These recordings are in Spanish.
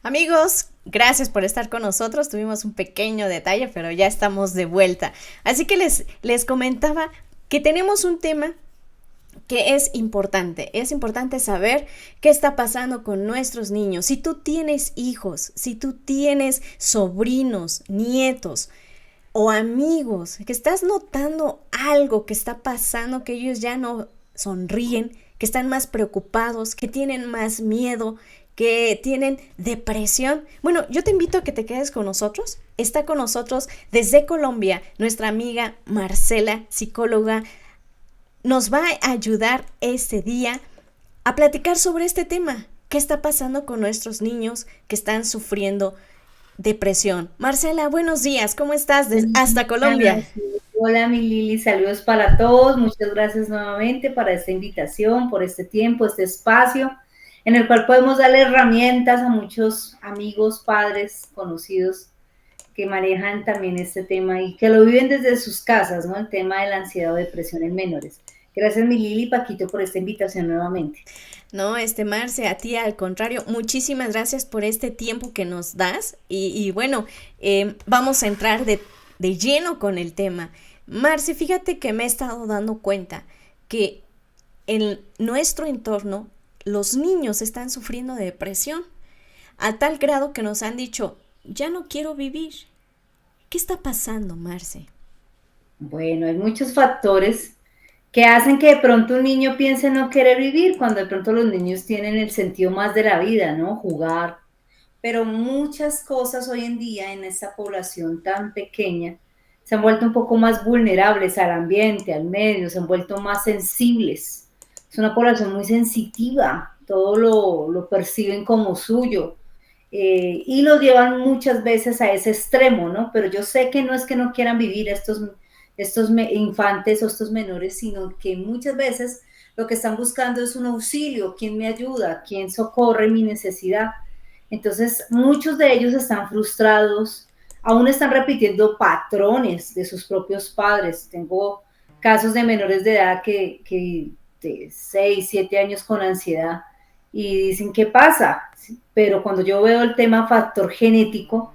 Amigos, gracias por estar con nosotros. Tuvimos un pequeño detalle, pero ya estamos de vuelta. Así que les comentaba que tenemos un tema que es importante. Es importante saber qué está pasando con nuestros niños. Si tú tienes hijos, si tú tienes sobrinos, nietos o amigos, que estás notando algo que está pasando, que ellos ya no sonríen, que están más preocupados, que tienen más miedo, que tienen depresión. Bueno, yo te invito a que te quedes con nosotros. Está con nosotros desde Colombia nuestra amiga Marcela, psicóloga. Nos va a ayudar este día a platicar sobre este tema. ¿Qué está pasando con nuestros niños que están sufriendo depresión? Marcela, buenos días. ¿Cómo estás? Hasta Colombia. Hola, mi Lili, saludos para todos. Muchas gracias nuevamente para esta invitación, por este tiempo, este espacio en el cual podemos darle herramientas a muchos amigos, padres, conocidos que manejan también este tema y que lo viven desde sus casas, ¿no? El tema de la ansiedad o depresión en menores. Gracias, mi Lili y Paquito, por esta invitación nuevamente. No, Marce, a ti al contrario, muchísimas gracias por este tiempo que nos das y bueno, vamos a entrar de lleno con el tema. Marce, fíjate que me he estado dando cuenta que en nuestro entorno los niños están sufriendo de depresión a tal grado que nos han dicho, ya no quiero vivir. ¿Qué está pasando, Marce? Bueno, hay muchos factores que hacen que de pronto un niño piense no querer vivir, cuando de pronto los niños tienen el sentido más de la vida, ¿no? Jugar, pero muchas cosas hoy en día en esta población tan pequeña se han vuelto un poco más vulnerables al ambiente, al medio, se han vuelto más sensibles. Es una población muy sensitiva, todo lo perciben como suyo y lo llevan muchas veces a ese extremo, ¿no? Pero yo sé que no es que no quieran vivir estos infantes o estos menores, sino que muchas veces lo que están buscando es un auxilio, quién me ayuda, quién socorre mi necesidad. Entonces, muchos de ellos están frustrados, aún están repitiendo patrones de sus propios padres. Tengo casos de menores de edad que de 6, 7 años con ansiedad y dicen, ¿qué pasa? Pero cuando yo veo el tema factor genético,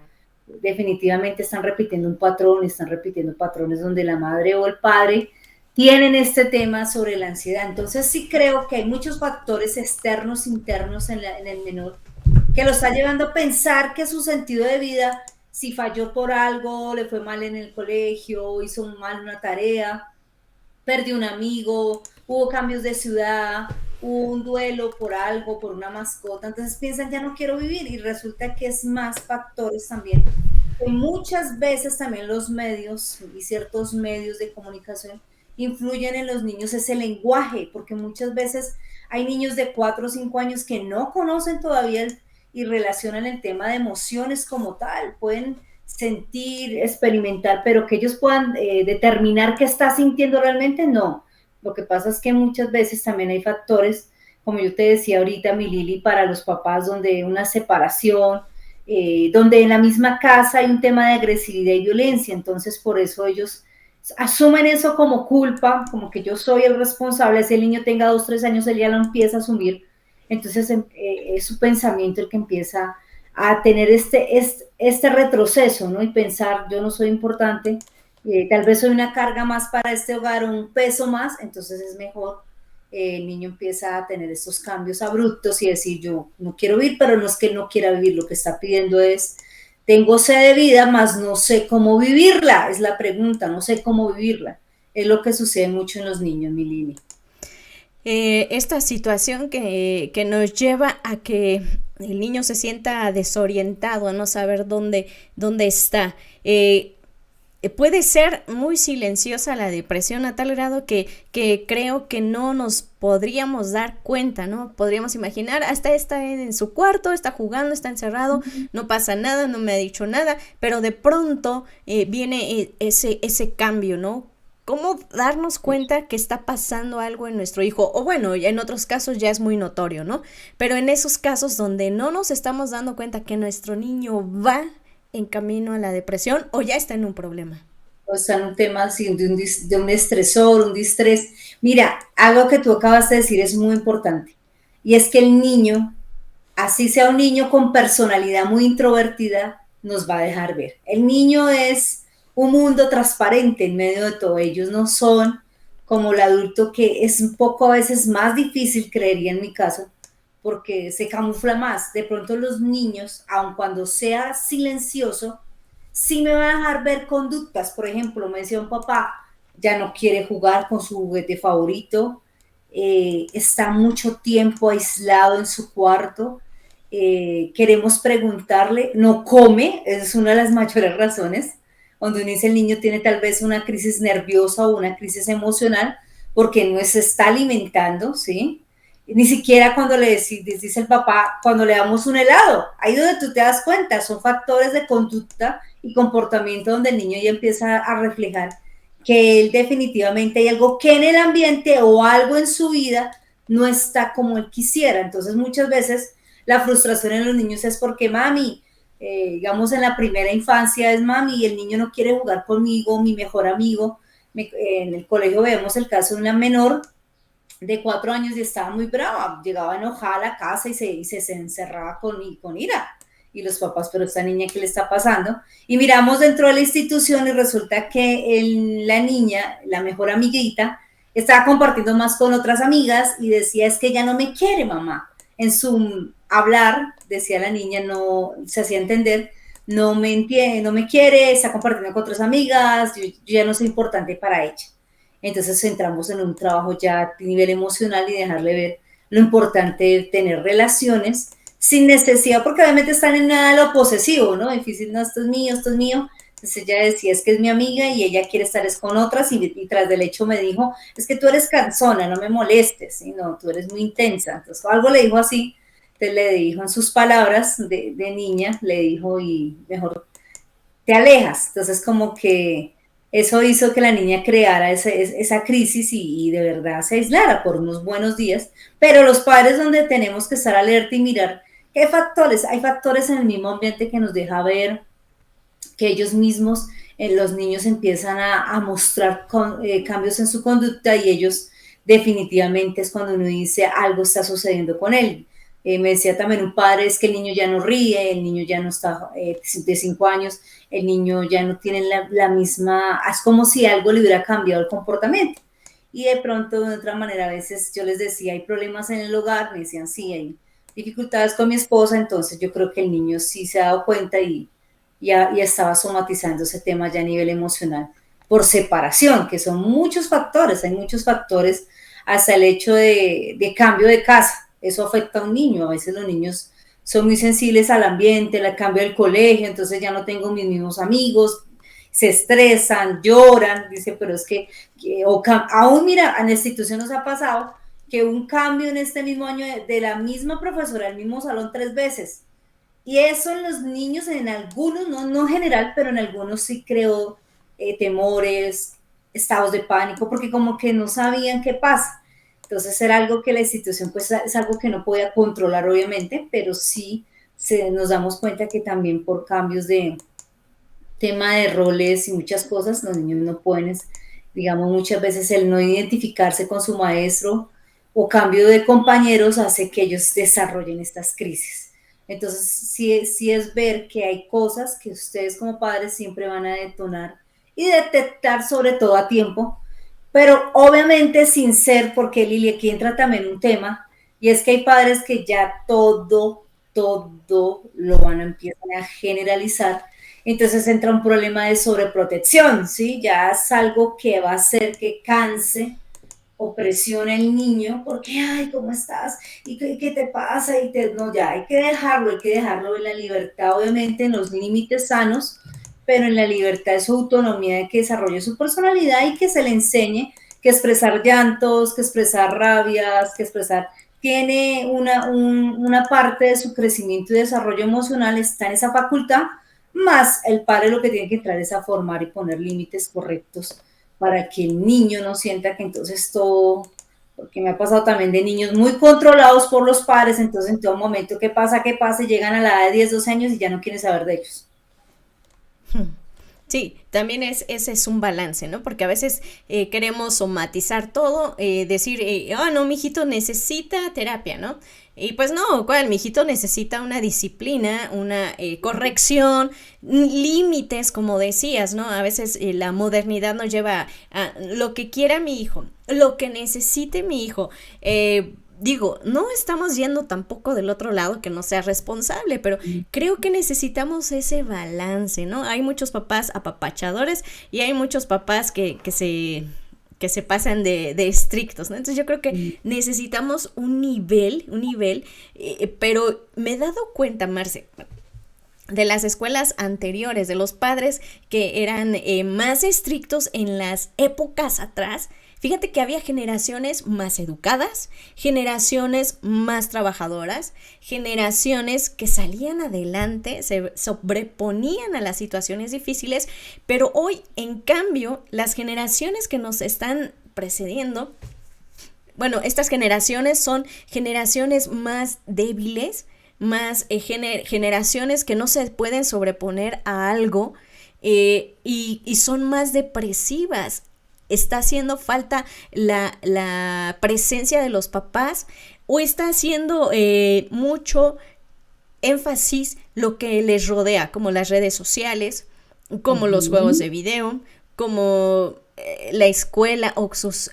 definitivamente están repitiendo patrones donde la madre o el padre tienen este tema sobre la ansiedad. Entonces sí creo que hay muchos factores externos, internos en el menor que lo está llevando a pensar que su sentido de vida, si falló por algo, le fue mal en el colegio, hizo mal una tarea, perdió un amigo, hubo cambios de ciudad, hubo un duelo por algo, por una mascota, entonces piensan ya no quiero vivir y resulta que es más factores también. Y muchas veces también los medios y ciertos medios de comunicación influyen en los niños ese lenguaje, porque muchas veces hay niños de 4 o 5 años que no conocen todavía y relacionan el tema de emociones como tal, pueden sentir, experimentar, pero que ellos puedan determinar qué está sintiendo realmente, no. Lo que pasa es que muchas veces también hay factores, como yo te decía ahorita, mi Lili, para los papás, donde una separación, donde en la misma casa hay un tema de agresividad y violencia, entonces por eso ellos asumen eso como culpa, como que yo soy el responsable, si el niño tenga 2, 3 años, él ya lo empieza a asumir, entonces es su pensamiento el que empieza a tener este retroceso, ¿no? Y pensar, yo no soy importante, tal vez soy una carga más para este hogar o un peso más, entonces es mejor, el niño empieza a tener estos cambios abruptos y decir, yo no quiero vivir, pero no es que él no quiera vivir, lo que está pidiendo es, tengo sed de vida, mas no sé cómo vivirla, es la pregunta, no sé cómo vivirla. Es lo que sucede mucho en los niños, mi Lili. Esta situación que nos lleva a que el niño se sienta desorientado, a no saber dónde está. Puede ser muy silenciosa la depresión a tal grado que creo que no nos podríamos dar cuenta, ¿no? Podríamos imaginar, hasta está en su cuarto, está jugando, está encerrado, no pasa nada, no me ha dicho nada, pero de pronto viene ese cambio, ¿no? ¿Cómo darnos cuenta que está pasando algo en nuestro hijo? O bueno, en otros casos ya es muy notorio, ¿no? Pero en esos casos donde no nos estamos dando cuenta que nuestro niño va en camino a la depresión o ya está en un problema. O sea, en un tema así, de un estresor, un distrés. Mira, algo que tú acabas de decir es muy importante, y es que el niño así sea un niño con personalidad muy introvertida, nos va a dejar ver. El niño es un mundo transparente en medio de todo. Ellos no son como el adulto, que es un poco a veces más difícil, creería en mi caso, porque se camufla más. De pronto los niños, aun cuando sea silencioso, sí me va a dejar ver conductas. Por ejemplo, me decía un papá, ya no quiere jugar con su juguete favorito, está mucho tiempo aislado en su cuarto, queremos preguntarle, no come, esa es una de las mayores razones, donde uno dice el niño tiene tal vez una crisis nerviosa o una crisis emocional, porque no se está alimentando, ¿sí? Ni siquiera cuando dice el papá, cuando le damos un helado, ahí donde tú te das cuenta, son factores de conducta y comportamiento donde el niño ya empieza a reflejar que él definitivamente hay algo que en el ambiente o algo en su vida no está como él quisiera. Entonces muchas veces la frustración en los niños es porque mami, digamos en la primera infancia es mami, el niño no quiere jugar conmigo, mi mejor amigo. En el colegio vemos el caso de una menor de 4 años y estaba muy brava, llegaba enojada a la casa y se encerraba con ira. Y los papás, pero esta niña, ¿qué le está pasando? Y miramos dentro de la institución y resulta que la niña, la mejor amiguita, estaba compartiendo más con otras amigas y decía, es que ella no me quiere, mamá. En su hablar, decía la niña, no se hacía entender, no me entiende, no me quiere, está compartiendo con otras amigas, yo ya no soy importante para ella. Entonces entramos en un trabajo ya a nivel emocional y dejarle ver lo importante de tener relaciones sin necesidad, porque obviamente están en nada de lo posesivo, ¿no? Difícil, no, esto es mío, esto es mío. Entonces ella decía, es que es mi amiga y ella quiere estar es con otras y tras del hecho me dijo, es que tú eres cansona, no me molestes, ¿sí? No, tú eres muy intensa. Entonces algo le dijo así, entonces le dijo en sus palabras de niña, le dijo y mejor te alejas. Entonces como que eso hizo que la niña creara esa crisis y de verdad se aislara por unos buenos días, pero los padres donde tenemos que estar alerta y mirar qué factores, hay factores en el mismo ambiente que nos deja ver que ellos mismos, los niños empiezan a mostrar cambios en su conducta y ellos definitivamente es cuando uno dice algo está sucediendo con él. Me decía también un padre, es que el niño ya no ríe, el niño ya no está de 5 años, el niño ya no tiene la misma, es como si algo le hubiera cambiado el comportamiento. Y de pronto, de otra manera, a veces yo les decía, hay problemas en el hogar, me decían, sí, hay dificultades con mi esposa, entonces yo creo que el niño sí se ha dado cuenta y ya estaba somatizando ese tema ya a nivel emocional por separación, que son muchos factores, hay muchos factores, hasta el hecho de cambio de casa, eso afecta a un niño, a veces los niños son muy sensibles al ambiente, el cambio del colegio, entonces ya no tengo mis mismos amigos, se estresan, lloran, dice, pero es que aún mira, en la institución nos ha pasado que un cambio en este mismo año de la misma profesora, el mismo salón 3 veces, y eso en los niños, en algunos, no en general, pero en algunos sí creó temores, estados de pánico, porque como que no sabían qué pasa. Entonces era algo que la institución, pues es algo que no podía controlar obviamente, pero sí nos damos cuenta que también por cambios de tema de roles y muchas cosas, los niños no pueden, digamos, muchas veces el no identificarse con su maestro o cambio de compañeros hace que ellos desarrollen estas crisis. Entonces, sí es ver que hay cosas que ustedes como padres siempre van a detonar y detectar sobre todo a tiempo, pero obviamente sin ser, porque Lili, aquí entra también un tema, y es que hay padres que ya todo lo van a empezar a generalizar, entonces entra un problema de sobreprotección, ¿sí? Ya es algo que va a hacer que canse o presione al niño, porque, ay, ¿cómo estás? ¿Y qué te pasa? No, ya hay que dejarlo en la libertad, obviamente en los límites sanos, pero en la libertad de su autonomía, de que desarrolle su personalidad y que se le enseñe que expresar llantos, que expresar rabias, que expresar tiene una parte de su crecimiento y desarrollo emocional, está en esa facultad, más el padre lo que tiene que entrar es a formar y poner límites correctos para que el niño no sienta que entonces todo, porque me ha pasado también de niños muy controlados por los padres, entonces en todo momento, qué pasa, y llegan a la edad de 10, 12 años y ya no quieren saber de ellos. Sí, también ese es un balance, ¿no? Porque a veces queremos somatizar todo, decir, no, mi hijito necesita terapia, ¿no? Y pues no, ¿cuál? Mi hijito necesita una disciplina, una corrección, límites, como decías, ¿no? A veces la modernidad nos lleva a lo que quiera mi hijo, lo que necesite mi hijo. Digo, no estamos yendo tampoco del otro lado que no sea responsable, pero creo que necesitamos ese balance, ¿no? Hay muchos papás apapachadores y hay muchos papás que se pasan de estrictos, ¿no? Entonces yo creo que necesitamos un nivel, pero me he dado cuenta, Marce, de las escuelas anteriores, de los padres que eran más estrictos en las épocas atrás. Fíjate que había generaciones más educadas, generaciones más trabajadoras, generaciones que salían adelante, se sobreponían a las situaciones difíciles, pero hoy, en cambio, las generaciones que nos están precediendo, bueno, estas generaciones son generaciones más débiles, más generaciones que no se pueden sobreponer a algo, y son más depresivas. Está haciendo falta la presencia de los papás o está haciendo mucho énfasis lo que les rodea, como las redes sociales, como los juegos de video, como la escuela o sus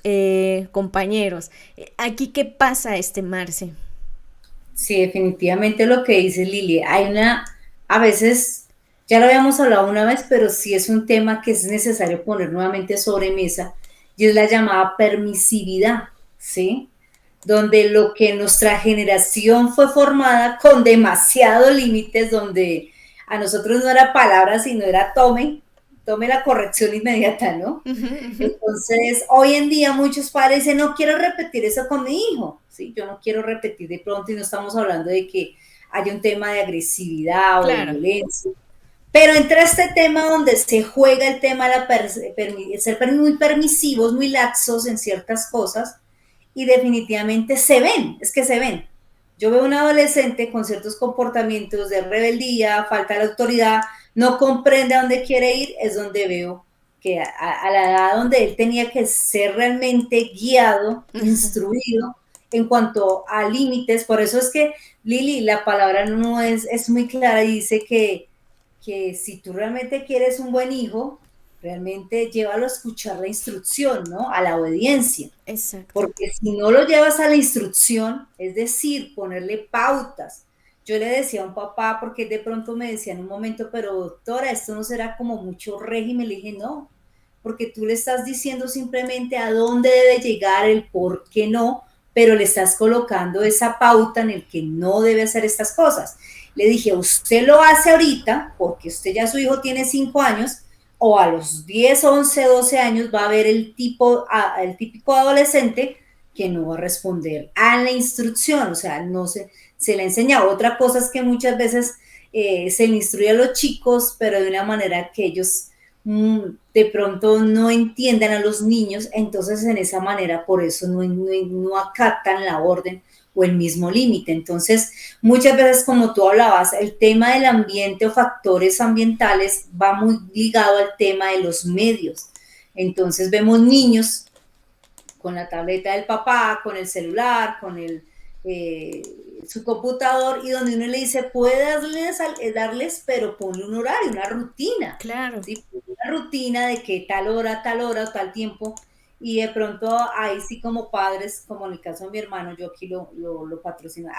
compañeros. Aquí, ¿qué pasa, Marce? Sí, definitivamente lo que dice Lili. A veces, ya lo habíamos hablado una vez, pero sí es un tema que es necesario poner nuevamente sobre mesa, y es la llamada permisividad, ¿sí? Donde lo que nuestra generación fue formada con demasiados límites, donde a nosotros no era palabra, sino era tome la corrección inmediata, ¿no? Entonces, hoy en día muchos padres dicen, no quiero repetir eso con mi hijo, ¿sí? Yo no quiero repetir de pronto, y no estamos hablando de que haya un tema de agresividad o de Claro. violencia, pero entra este tema donde se juega el tema de ser muy permisivos, muy laxos en ciertas cosas, y definitivamente se ven, es que se ven. Yo veo un adolescente con ciertos comportamientos de rebeldía, falta de autoridad, no comprende a dónde quiere ir, es donde veo que a la edad donde él tenía que ser realmente guiado, instruido en cuanto a límites. Por eso es que, Lili, la palabra no es muy clara y dice que si tú realmente quieres un buen hijo, realmente llévalo a escuchar la instrucción, ¿no? A la obediencia. Exacto. Porque si no lo llevas a la instrucción, es decir, ponerle pautas. Yo le decía a un papá, porque de pronto me decía en un momento, pero doctora, esto no será como mucho régimen. Le dije, no, porque tú le estás diciendo simplemente a dónde debe llegar, el por qué no, pero le estás colocando esa pauta en el que no debe hacer estas cosas. Le dije, usted lo hace ahorita, porque usted ya su hijo tiene 5 años, o a los 10, 11, 12 años va a haber el típico adolescente que no va a responder a la instrucción, o sea, no se le enseña. Otra cosa es que muchas veces se le instruye a los chicos, pero de una manera que ellos de pronto no entiendan a los niños, entonces en esa manera por eso no acatan la orden o el mismo límite. Entonces, muchas veces, como tú hablabas, el tema del ambiente o factores ambientales va muy ligado al tema de los medios. Entonces, vemos niños con la tableta del papá, con el celular, con su computador, y donde uno le dice, puede darles, pero ponle un horario, una rutina, Claro. ¿sí? Una rutina de que tal hora, o tal tiempo, y de pronto ahí sí como padres, como en el caso de mi hermano, yo aquí lo patrocino.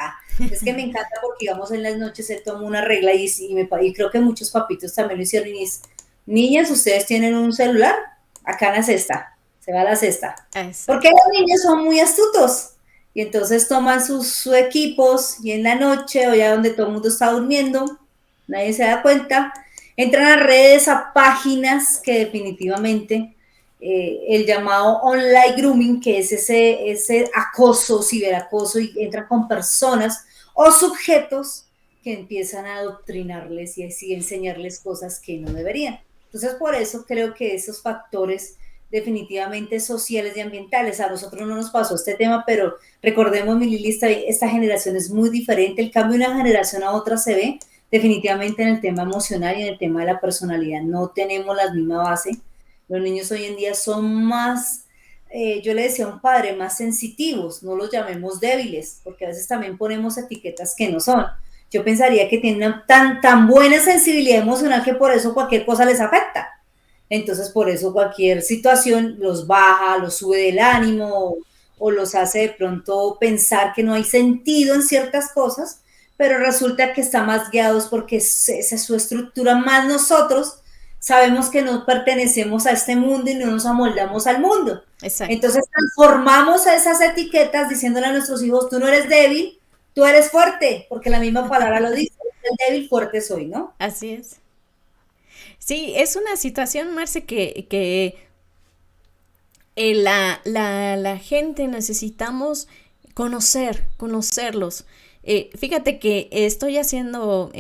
Es que me encanta porque digamos en las noches él toma una regla y creo que muchos papitos también lo hicieron y dice, niñas, ustedes tienen un celular, acá en la cesta, se va a la cesta. Porque Exacto. los niños son muy astutos y entonces toman sus equipos y en la noche o ya donde todo el mundo está durmiendo, nadie se da cuenta, entran a redes, a páginas que definitivamente el llamado online grooming, que es ese acoso, ciberacoso, y entran con personas o sujetos que empiezan a adoctrinarles y así enseñarles cosas que no deberían. Entonces, por eso creo que esos factores definitivamente sociales y ambientales. A nosotros no nos pasó este tema, pero recordemos, mi Lili, esta generación es muy diferente. El cambio de una generación a otra se ve definitivamente en el tema emocional y en el tema de la personalidad no tenemos la misma base. Los niños hoy en día son más, yo le decía a un padre, más sensitivos, no los llamemos débiles, porque a veces también ponemos etiquetas que no son. Yo pensaría que tienen una tan buena sensibilidad emocional que por eso cualquier cosa les afecta. Entonces, por eso cualquier situación los baja, los sube del ánimo o los hace de pronto pensar que no hay sentido en ciertas cosas, pero resulta que están más guiados porque esa es su estructura, más nosotros sabemos que no pertenecemos a este mundo y no nos amoldamos al mundo. Exacto. Entonces transformamos esas etiquetas diciéndole a nuestros hijos, tú no eres débil, tú eres fuerte, porque la misma palabra lo dice, el débil, fuerte soy, ¿no? Así es. Sí, es una situación, Marce, que la gente necesitamos conocerlos. Fíjate que estoy haciendo,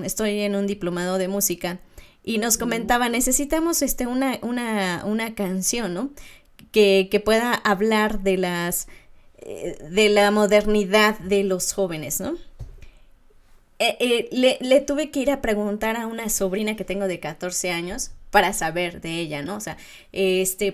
estoy en un diplomado de música y nos comentaba, necesitamos una canción, ¿no? Que pueda hablar de la modernidad de los jóvenes, ¿no? Le tuve que ir a preguntar a una sobrina que tengo de 14 años para saber de ella, ¿no? O sea,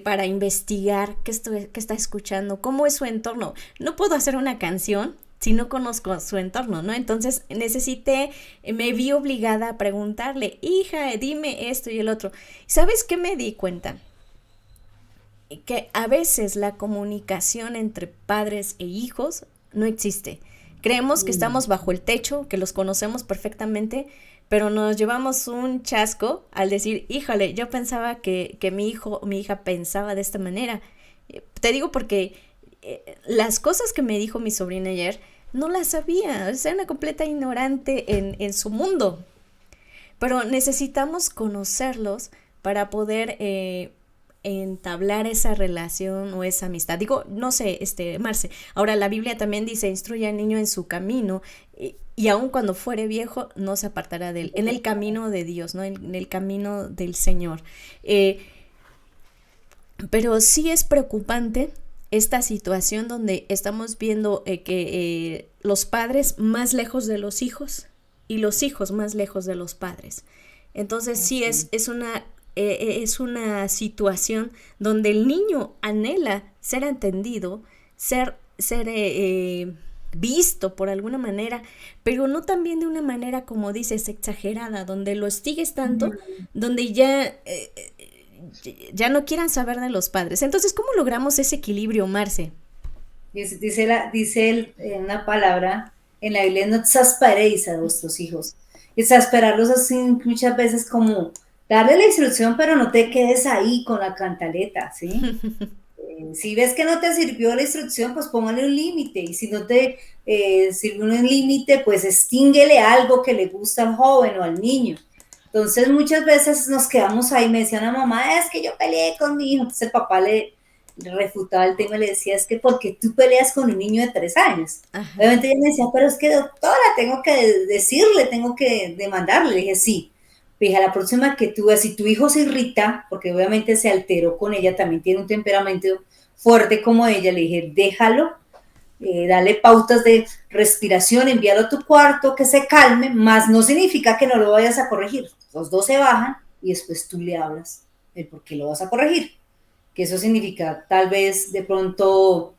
para investigar qué está escuchando, cómo es su entorno. No puedo hacer una canción si no conozco su entorno, ¿no? Entonces me vi obligada a preguntarle, hija, dime esto y el otro. ¿Sabes qué me di cuenta? Que a veces la comunicación entre padres e hijos no existe. Creemos que estamos bajo el techo, que los conocemos perfectamente, pero nos llevamos un chasco al decir, híjole, yo pensaba que mi hijo o mi hija pensaba de esta manera. Te digo porque las cosas que me dijo mi sobrina ayer no las sabía, o sea, una completa ignorante en su mundo. Pero necesitamos conocerlos para poder entablar esa relación o esa amistad. Digo, no sé, Marce, ahora la Biblia también dice, instruye al niño en su camino y aun cuando fuere viejo no se apartará de él, en el camino de Dios, ¿no? En el camino del Señor. Pero sí es preocupante esta situación donde estamos viendo que los padres más lejos de los hijos y los hijos más lejos de los padres. Entonces sí es una situación donde el niño anhela ser entendido, ser visto por alguna manera, pero no también de una manera, como dices, exagerada, donde lo estigues tanto, donde ya no quieran saber de los padres. Entonces, ¿cómo logramos ese equilibrio, Marce? Dice una palabra en la Biblia, no exasperéis a vuestros hijos. Exasperarlos así muchas veces como darle la instrucción, pero no te quedes ahí con la cantaleta, ¿sí? Si ves que no te sirvió la instrucción, pues póngale un límite. Y si no te sirve un límite, pues extínguele algo que le gusta al joven o al niño. Entonces muchas veces nos quedamos ahí, me decía una mamá, es que yo peleé con mi hijo. Entonces el papá le refutaba el tema y le decía, es que porque tú peleas con un niño de 3 años. Ajá. Obviamente ella me decía, pero es que doctora, tengo que decirle, tengo que demandarle. Le dije, sí. Fija, la próxima que tú veas, si tu hijo se irrita, porque obviamente se alteró con ella, también tiene un temperamento fuerte como ella, le dije, déjalo, dale pautas de respiración, envíalo a tu cuarto, que se calme, más no significa que no lo vayas a corregir. Los dos se bajan y después tú le hablas el por qué lo vas a corregir. Que eso significa tal vez de pronto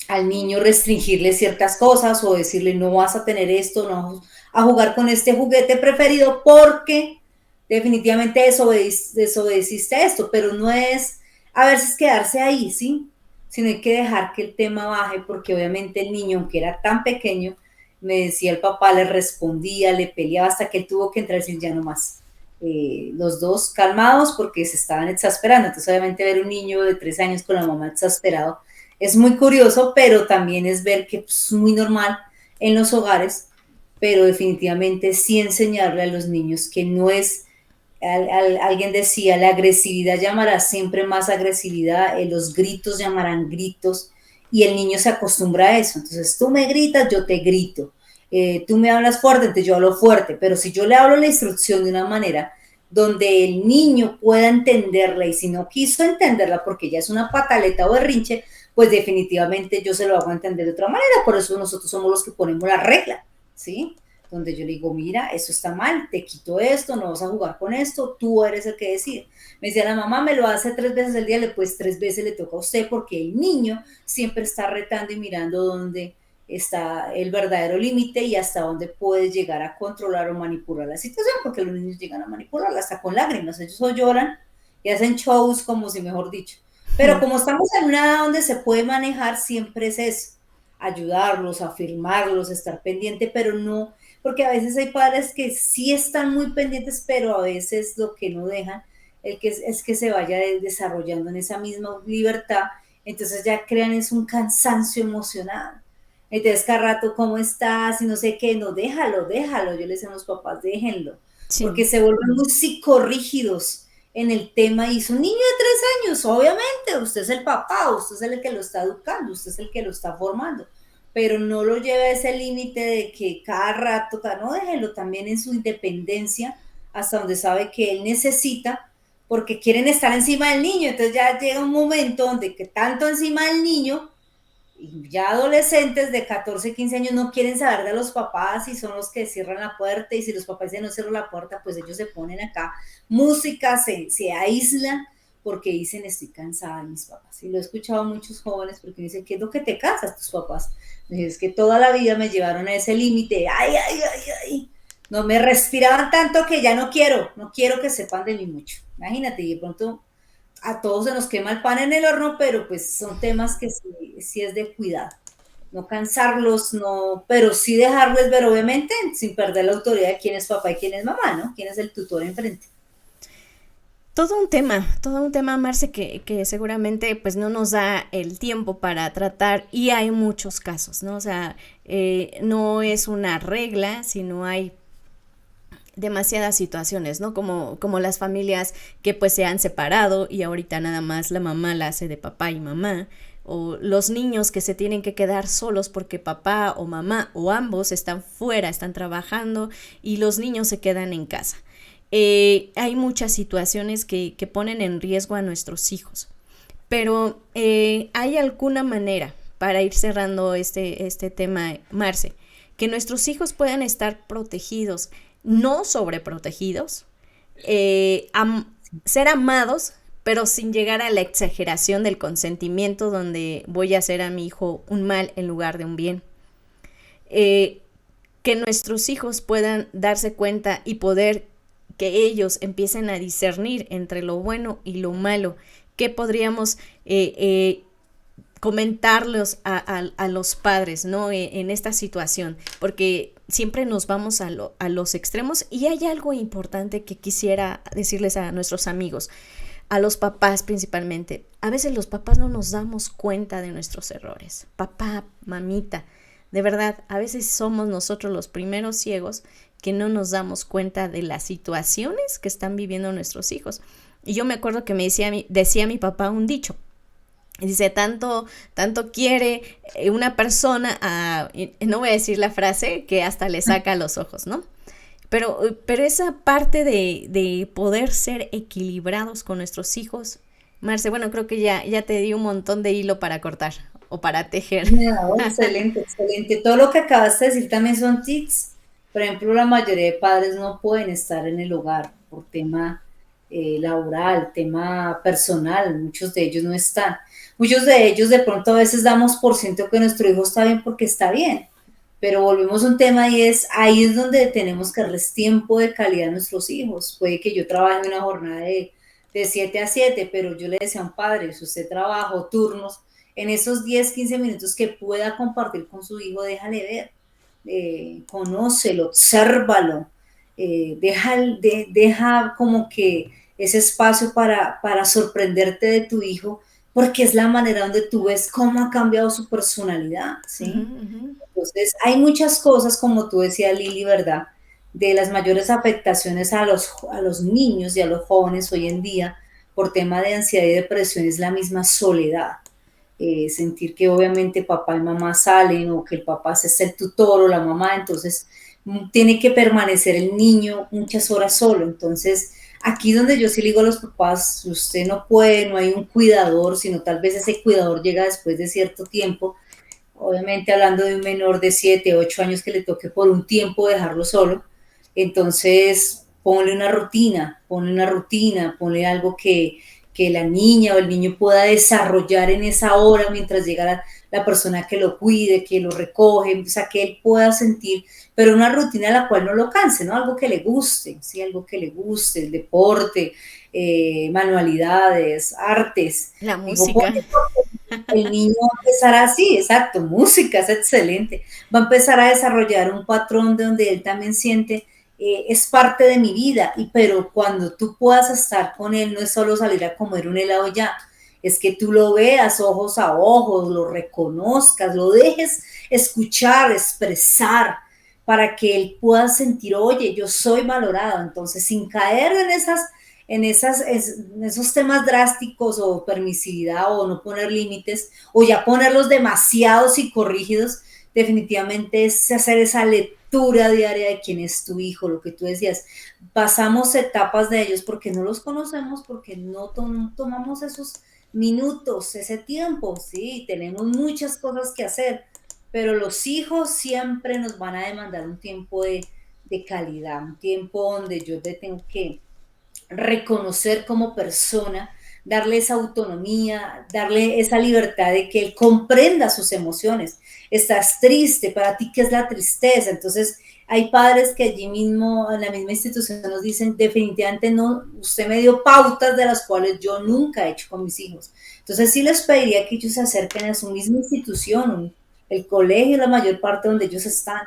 al niño restringirle ciertas cosas o decirle no vas a tener esto, no a jugar con este juguete preferido porque definitivamente desobedeciste esto, pero no es a veces quedarse ahí, ¿sí? Sino hay que dejar que el tema baje porque obviamente el niño, aunque era tan pequeño, me decía el papá, le respondía, le peleaba hasta que él tuvo que entrar y decir ya no más. Los dos calmados porque se estaban exasperando. Entonces obviamente ver un niño de 3 años con la mamá exasperado es muy curioso, pero también es ver que es muy normal en los hogares, pero definitivamente sí enseñarle a los niños que no es, alguien decía, la agresividad llamará siempre más agresividad, los gritos llamarán gritos, y el niño se acostumbra a eso. Entonces tú me gritas, yo te grito. Tú me hablas fuerte, entonces yo hablo fuerte, pero si yo le hablo la instrucción de una manera donde el niño pueda entenderla y si no quiso entenderla porque ya es una pataleta o berrinche, pues definitivamente yo se lo hago a entender de otra manera, por eso nosotros somos los que ponemos la regla, ¿sí? donde yo le digo, mira, eso está mal, te quito esto, no vas a jugar con esto, tú eres el que decide. Me decía la mamá, me lo hace 3 veces al día, pues 3 veces le toca a usted, porque el niño siempre está retando y mirando dónde está el verdadero límite y hasta dónde puedes llegar a controlar o manipular la situación, porque los niños llegan a manipularla hasta con lágrimas, ellos lloran y hacen shows como si mejor dicho. Pero como estamos en una edad donde se puede manejar, siempre es eso, ayudarlos, afirmarlos, estar pendiente, pero no, porque a veces hay padres que sí están muy pendientes, pero a veces lo que no dejan es que se vaya desarrollando en esa misma libertad, entonces ya crean es un cansancio emocional. Entonces cada rato, ¿cómo estás? Y no sé qué, no, déjalo, déjalo. Yo les decía a los papás, déjenlo, porque Sí. se vuelven muy psicorrígidos en el tema y es un niño de 3 años, obviamente, usted es el papá, usted es el que lo está educando, usted es el que lo está formando, pero no lo lleve a ese límite de que cada rato, no, déjelo también en su independencia, hasta donde sabe que él necesita, porque quieren estar encima del niño, entonces ya llega un momento donde que tanto encima del niño, y ya adolescentes de 14, 15 años no quieren saber de los papás y son los que cierran la puerta y si los papás dicen no cierran la puerta, pues ellos se ponen acá música, se aíslan porque dicen estoy cansada de mis papás. Y lo he escuchado a muchos jóvenes porque me dicen, ¿qué es lo que te cansas tus papás? Me dicen, es que toda la vida me llevaron a ese límite, ay, ay, ay, ay. No me respiraban tanto que ya no quiero que sepan de mí mucho. Imagínate, y de pronto a todos se nos quema el pan en el horno, pero pues son temas que sí, sí es de cuidado. No cansarlos, no, pero sí dejarles ver, obviamente, sin perder la autoridad de quién es papá y quién es mamá, ¿no? Quién es el tutor enfrente. Todo un tema, Marce, que seguramente pues no nos da el tiempo para tratar y hay muchos casos, ¿no? O sea, no es una regla, sino hay demasiadas situaciones, ¿no? Como las familias que pues se han separado y ahorita nada más la mamá la hace de papá y mamá, o los niños que se tienen que quedar solos porque papá o mamá o ambos están fuera, están trabajando y los niños se quedan en casa. Hay muchas situaciones que ponen en riesgo a nuestros hijos, pero ¿hay alguna manera para ir cerrando este tema, Marce, que nuestros hijos puedan estar protegidos, no sobreprotegidos, ser amados, pero sin llegar a la exageración del consentimiento donde voy a hacer a mi hijo un mal en lugar de un bien? Que nuestros hijos puedan darse cuenta y poder que ellos empiecen a discernir entre lo bueno y lo malo, que podríamos comentarlos a los padres, ¿no? En esta situación, porque siempre nos vamos a los extremos y hay algo importante que quisiera decirles a nuestros amigos, a los papás principalmente. A veces los papás no nos damos cuenta de nuestros errores. Papá, mamita, de verdad, a veces somos nosotros los primeros ciegos que no nos damos cuenta de las situaciones que están viviendo nuestros hijos. Y yo me acuerdo que decía mi papá un dicho. Dice, tanto quiere una persona no voy a decir la frase, que hasta le saca los ojos, ¿no? Pero esa parte de poder ser equilibrados con nuestros hijos, Marce, bueno, creo que ya te di un montón de hilo para cortar o para tejer. No, excelente, excelente. Todo lo que acabas de decir también son tips. Por ejemplo, la mayoría de padres no pueden estar en el hogar por tema laboral, tema personal. Muchos de ellos no están. Muchos de ellos de pronto a veces damos por ciento que nuestro hijo está bien porque está bien. Pero volvemos a un tema y ahí es donde tenemos que darles tiempo de calidad a nuestros hijos. Puede que yo trabaje una jornada de 7 a 7, pero yo le decía a un padre, si usted trabaja o turnos, en esos 10 15 minutos que pueda compartir con su hijo, déjale ver, conócelo, obsérvalo, deja como que ese espacio para sorprenderte de tu hijo, porque es la manera donde tú ves cómo ha cambiado su personalidad, Ujú, ¿sí? ujú. Entonces, hay muchas cosas, como tú decías, Lili, ¿verdad? De las mayores afectaciones a los niños y a los jóvenes hoy en día por tema de ansiedad y depresión es la misma soledad. Sentir que obviamente papá y mamá salen o que el papá es el tutor o la mamá, entonces tiene que permanecer el niño muchas horas solo. Entonces, aquí donde yo sí le digo a los papás, usted no puede, no hay un cuidador, sino tal vez ese cuidador llega después de cierto tiempo, obviamente hablando de un menor de 7, 8 años que le toque por un tiempo dejarlo solo, entonces ponle una rutina, ponle algo que la niña o el niño pueda desarrollar en esa hora mientras llega la persona que lo cuide, que lo recoge, o sea, que él pueda sentir, pero una rutina a la cual no lo canse, ¿no? Algo que le guste, ¿sí? Algo que le guste, el deporte, manualidades, artes. La Digo, música. el niño va a empezar así, exacto, música es excelente, va a empezar a desarrollar un patrón de donde él también siente, es parte de mi vida, pero cuando tú puedas estar con él, no es solo salir a comer un helado ya, es que tú lo veas ojos a ojos, lo reconozcas, lo dejes escuchar, expresar, para que él pueda sentir, oye, yo soy valorado, entonces sin caer en esos temas drásticos o permisividad o no poner límites o ya ponerlos demasiado psicorrígidos, definitivamente es hacer esa lectura diaria de quién es tu hijo, lo que tú decías. Pasamos etapas de ellos porque no los conocemos, porque no tomamos esos minutos, ese tiempo, sí, tenemos muchas cosas que hacer, pero los hijos siempre nos van a demandar un tiempo de calidad, un tiempo donde yo te tengo que reconocer como persona, darle esa autonomía, darle esa libertad de que él comprenda sus emociones. Estás triste, para ti, ¿qué es la tristeza? Entonces, hay padres que allí mismo, en la misma institución, nos dicen, definitivamente no, usted me dio pautas de las cuales yo nunca he hecho con mis hijos. Entonces, sí les pediría que ellos se acerquen a su misma institución, el colegio, la mayor parte donde ellos están,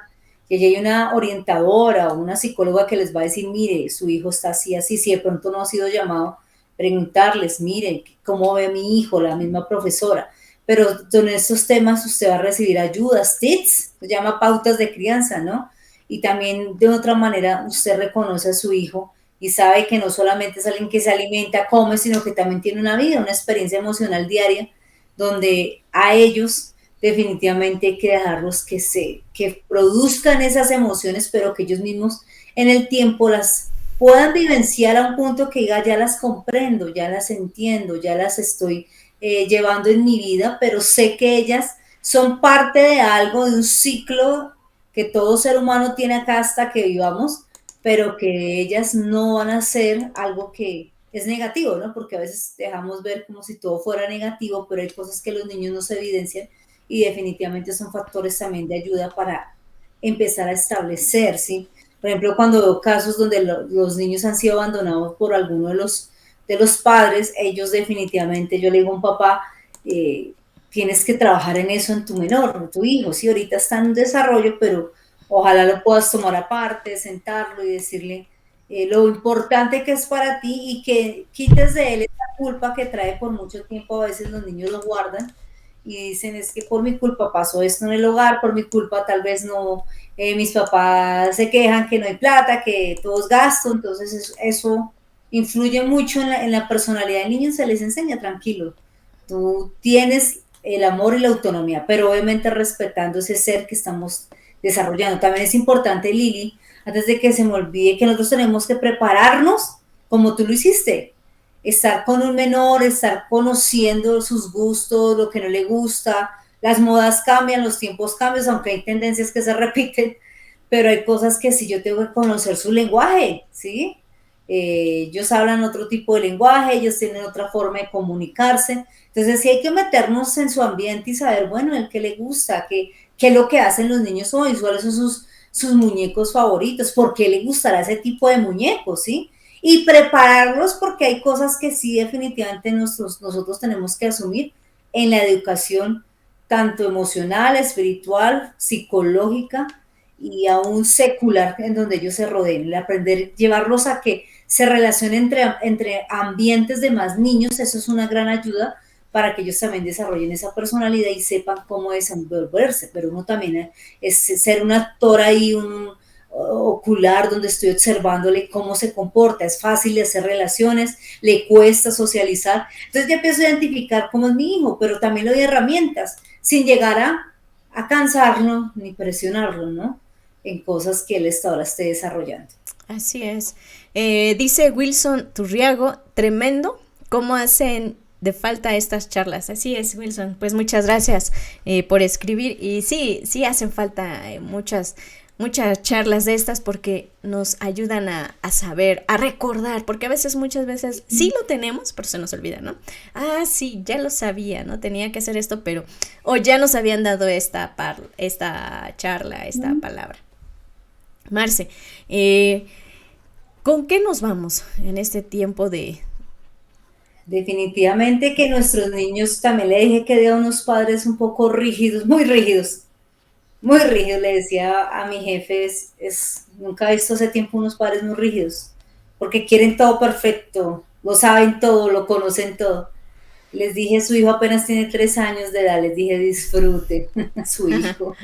que allí hay una orientadora o una psicóloga que les va a decir, mire, su hijo está así, así, si de pronto no ha sido llamado, preguntarles, mire, ¿cómo ve mi hijo? La misma profesora. Pero en estos temas usted va a recibir ayudas, tips, se llama pautas de crianza, ¿no? Y también de otra manera usted reconoce a su hijo y sabe que no solamente es alguien que se alimenta, come, sino que también tiene una vida, una experiencia emocional diaria, donde a ellos definitivamente hay que dejarlos que produzcan esas emociones, pero que ellos mismos en el tiempo las puedan vivenciar a un punto que diga, ya las comprendo, ya las entiendo, ya las estoy llevando en mi vida, pero sé que ellas son parte de algo, de un ciclo que todo ser humano tiene acá hasta que vivamos, pero que ellas no van a ser algo que es negativo, ¿no? Porque a veces dejamos ver como si todo fuera negativo, pero hay cosas que los niños no se evidencian y definitivamente son factores también de ayuda para empezar a establecer, ¿sí? Por ejemplo, cuando veo casos donde los niños han sido abandonados por alguno de los padres, ellos definitivamente, yo le digo a un papá, tienes que trabajar en eso en tu menor, en tu hijo, sí, ahorita está en desarrollo, pero ojalá lo puedas tomar aparte, sentarlo y decirle lo importante que es para ti y que quites de él esa culpa que trae por mucho tiempo, a veces los niños lo guardan y dicen es que por mi culpa pasó esto en el hogar, por mi culpa tal vez no, mis papás se quejan que no hay plata, que todo es gasto, entonces eso influye mucho en la personalidad del niño, se les enseña tranquilo, tú tienes el amor y la autonomía, pero obviamente respetando ese ser que estamos desarrollando. También es importante, Lili, antes de que se me olvide, que nosotros tenemos que prepararnos como tú lo hiciste, estar con un menor, estar conociendo sus gustos, lo que no le gusta, las modas cambian, los tiempos cambian, aunque hay tendencias que se repiten, pero hay cosas que sí yo tengo que conocer su lenguaje, ¿sí? Ellos hablan otro tipo de lenguaje, ellos tienen otra forma de comunicarse, entonces sí hay que meternos en su ambiente y saber, bueno, el que le gusta, qué es lo que hacen los niños hoy, cuáles son sus muñecos favoritos, por qué le gustará ese tipo de muñecos, ¿sí? Y prepararlos porque hay cosas que sí definitivamente nosotros tenemos que asumir en la educación, tanto emocional, espiritual, psicológica y aún secular en donde ellos se rodeen, el aprender, llevarlos a que se relacionen entre ambientes de más niños, eso es una gran ayuda para que ellos también desarrollen esa personalidad y sepan cómo desenvolverse, pero uno también es ser un actor ahí, un ocular donde estoy observándole cómo se comporta, es fácil de hacer relaciones, le cuesta socializar, entonces ya empiezo a identificar cómo es mi hijo, pero también le doy herramientas, sin llegar a cansarlo ni presionarlo, ¿no? En cosas que él hasta ahora esté desarrollando. Así es. Dice Wilson Turriago, tremendo cómo hacen de falta estas charlas. Así es, Wilson. Pues muchas gracias por escribir. Y sí, sí hacen falta muchas charlas de estas porque nos ayudan a saber, a recordar, porque a veces, muchas veces sí lo tenemos, pero se nos olvida, ¿no? Ah, sí, ya lo sabía, ¿no? Tenía que hacer esto, pero, o ya nos habían dado esta charla, esta palabra. Marce, ¿con qué nos vamos en este tiempo de... Definitivamente que nuestros niños, también le dije que de unos padres un poco rígidos, muy rígidos, muy rígidos, le decía a mi jefe, nunca he visto hace tiempo unos padres muy rígidos, porque quieren todo perfecto, lo saben todo, lo conocen todo. Les dije, su hijo apenas tiene 3 años de edad, les dije, disfrute a su hijo.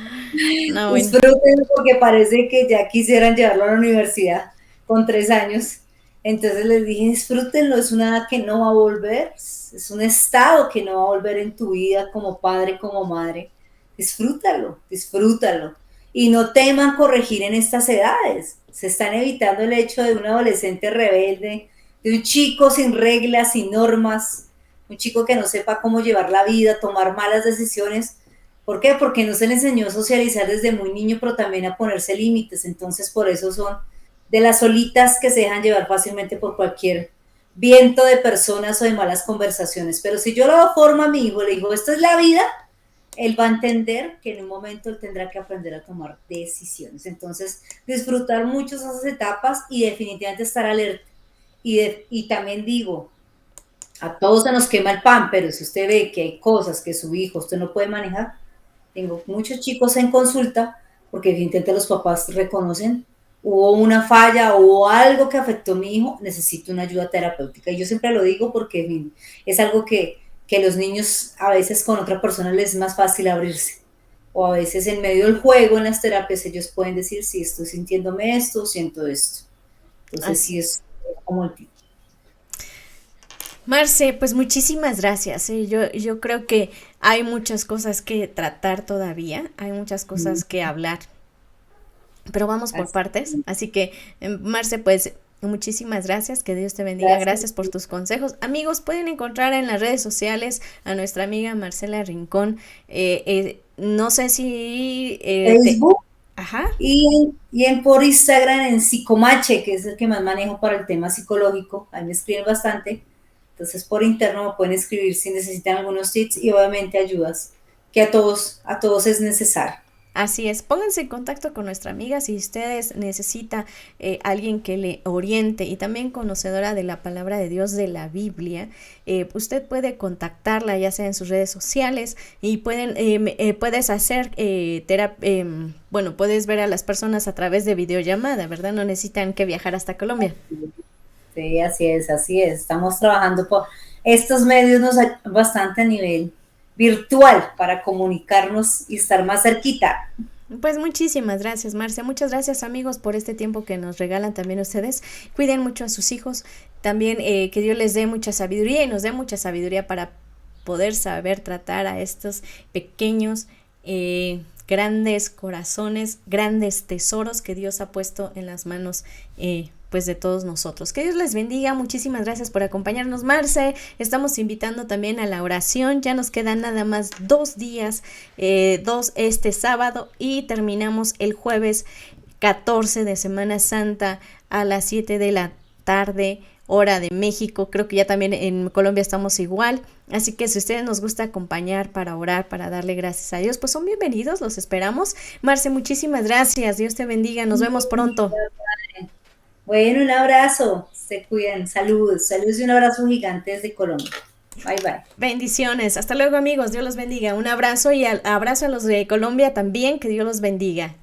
No, bueno. Disfruten porque parece que ya quisieran llevarlo a la universidad con 3 años. Entonces les dije, disfrútenlo, es una edad que no va a volver, es un estado que no va a volver en tu vida como padre, como madre. Disfrútalo, disfrútalo. Y no teman corregir en estas edades. Se están evitando el hecho de un adolescente rebelde, de un chico sin reglas, sin normas, un chico que no sepa cómo llevar la vida, tomar malas decisiones. ¿Por qué? Porque no se le enseñó a socializar desde muy niño, pero también a ponerse límites. Entonces, por eso son de las solitas que se dejan llevar fácilmente por cualquier viento de personas o de malas conversaciones. Pero si yo lo formo a mi hijo, le digo, esta es la vida, él va a entender que en un momento él tendrá que aprender a tomar decisiones. Entonces, disfrutar mucho esas etapas y definitivamente estar alerta. Y también digo, a todos se nos quema el pan, pero si usted ve que hay cosas que su hijo usted no puede manejar, tengo muchos chicos en consulta porque evidentemente los papás reconocen, hubo una falla, hubo algo que afectó a mi hijo, necesito una ayuda terapéutica. Y yo siempre lo digo porque en fin, es algo que los niños a veces con otra persona les es más fácil abrirse. O a veces en medio del juego, en las terapias, ellos pueden decir, sí, estoy sintiéndome esto, siento esto. Entonces Así. sí es como el tipo. Marce, pues muchísimas gracias. Yo creo que hay muchas cosas que tratar todavía, hay muchas cosas que hablar, pero vamos por partes. Así que, Marce, pues muchísimas gracias, que Dios te bendiga, Gracias. gracias por tus consejos. Amigos, pueden encontrar en las redes sociales a nuestra amiga Marcela Rincón. No sé si... Facebook Ajá. y por Instagram en Psicomache, que es el que más manejo para el tema psicológico. Ahí me escriben bastante. Entonces por interno me pueden escribir si necesitan algunos tips y obviamente ayudas que a todos es necesario. Así es, pónganse en contacto con nuestra amiga si ustedes necesita alguien que le oriente y también conocedora de la palabra de Dios de la Biblia. Usted puede contactarla ya sea en sus redes sociales y puedes hacer bueno, puedes ver a las personas a través de videollamada, ¿verdad? No necesitan que viajar hasta Colombia. Sí, así es, así es. Estamos trabajando por estos medios nos ayudan bastante a nivel virtual para comunicarnos y estar más cerquita. Pues muchísimas gracias, Marcia. Muchas gracias, amigos, por este tiempo que nos regalan también ustedes. Cuiden mucho a sus hijos. También que Dios les dé mucha sabiduría y nos dé mucha sabiduría para poder saber tratar a estos pequeños, grandes corazones, grandes tesoros que Dios ha puesto en las manos pues de todos nosotros. Que Dios les bendiga, muchísimas gracias por acompañarnos, Marce. Estamos invitando también a la oración, ya nos quedan nada más 2 días, 2 este sábado y terminamos el jueves 14 de Semana Santa a las 7 de la tarde, hora de México. Creo que ya también en Colombia estamos igual, así que si ustedes nos gusta acompañar para orar, para darle gracias a Dios, pues son bienvenidos, los esperamos. Marce, muchísimas gracias, Dios te bendiga, nos vemos pronto. Bueno, un abrazo, se cuidan, saludos, saludos y un abrazo gigante desde Colombia. Bye, bye. Bendiciones, hasta luego amigos, Dios los bendiga, un abrazo y abrazo a los de Colombia también, que Dios los bendiga.